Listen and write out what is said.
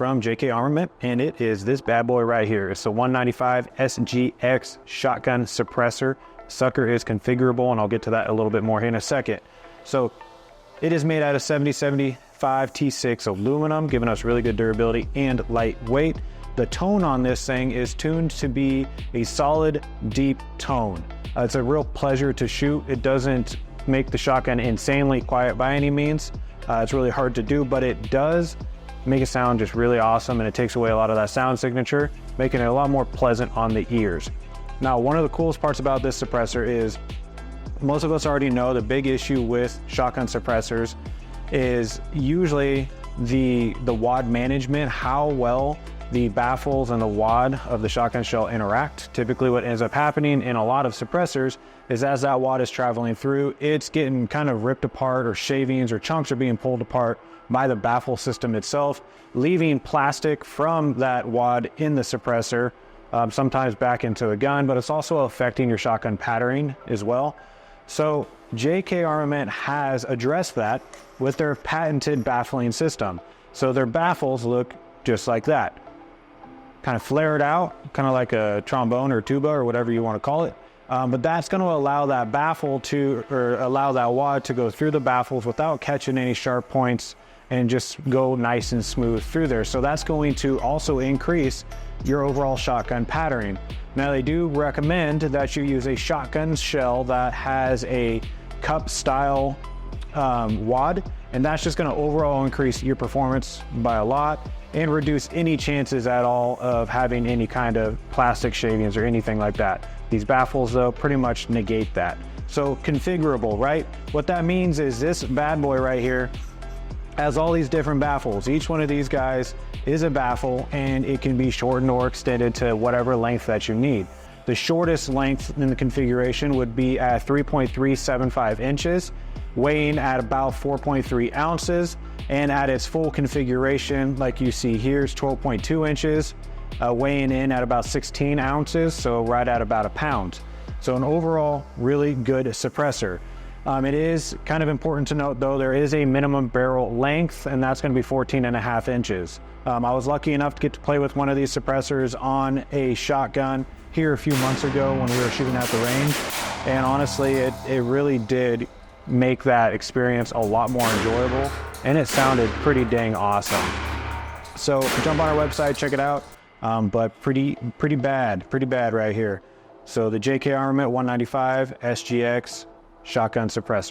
from JK Armament, and it is this bad boy right here. It's the 195 SGX shotgun suppressor. Sucker is configurable, and I'll get to that a little bit more here in a second. So it is made out of 7075 T6 aluminum, giving us really good durability and lightweight. The tone on this thing is tuned to be a solid, deep tone. It's a real pleasure to shoot. It doesn't make the shotgun insanely quiet by any means. It's really hard to do, but it does make it sound just really awesome, and it takes away a lot of that sound signature, making it a lot more pleasant on the ears. Now, one of the coolest parts about this suppressor is most of us already know the big issue with shotgun suppressors is usually the wad management, how well the baffles and the wad of the shotgun shell interact. Typically what ends up happening in a lot of suppressors is as that wad is traveling through, it's getting kind of ripped apart, or shavings or chunks are being pulled apart by the baffle system itself, leaving plastic from that wad in the suppressor, sometimes back into the gun, but it's also affecting your shotgun patterning as well. So JK Armament has addressed that with their patented baffling system. So their baffles look just like that, kind of flared out, kind of like a trombone or tuba or whatever you want to call it. But that's going to allow that baffle to, or allow that wad to go through the baffles without catching any sharp points and just go nice and smooth through there. So that's going to also increase your overall shotgun patterning. Now, they do recommend that you use a shotgun shell that has a cup style wad, and that's just going to overall increase your performance by a lot and reduce any chances at all of having any kind of plastic shavings or anything like that. These baffles, though, pretty much negate that. So configurable, right? What that means is this bad boy right here has all these different baffles. Each one of these guys is a baffle, and it can be shortened or extended to whatever length that you need. The shortest length in the configuration would be at 3.375 inches, weighing at about 4.3 ounces, and at its full configuration, like you see here, is 12.2 inches, weighing in at about 16 ounces, so right at about a pound. So an overall really good suppressor. It is kind of important to note, though, there is a minimum barrel length, and that's going to be 14.5 inches. I was lucky enough to get to play with one of these suppressors on a shotgun here a few months ago when we were shooting at the range, and honestly, it really did make that experience a lot more enjoyable, and it sounded pretty dang awesome. So jump on our website, check it out, but pretty bad right here. So the JK Armament 195 SGX shotgun suppressor.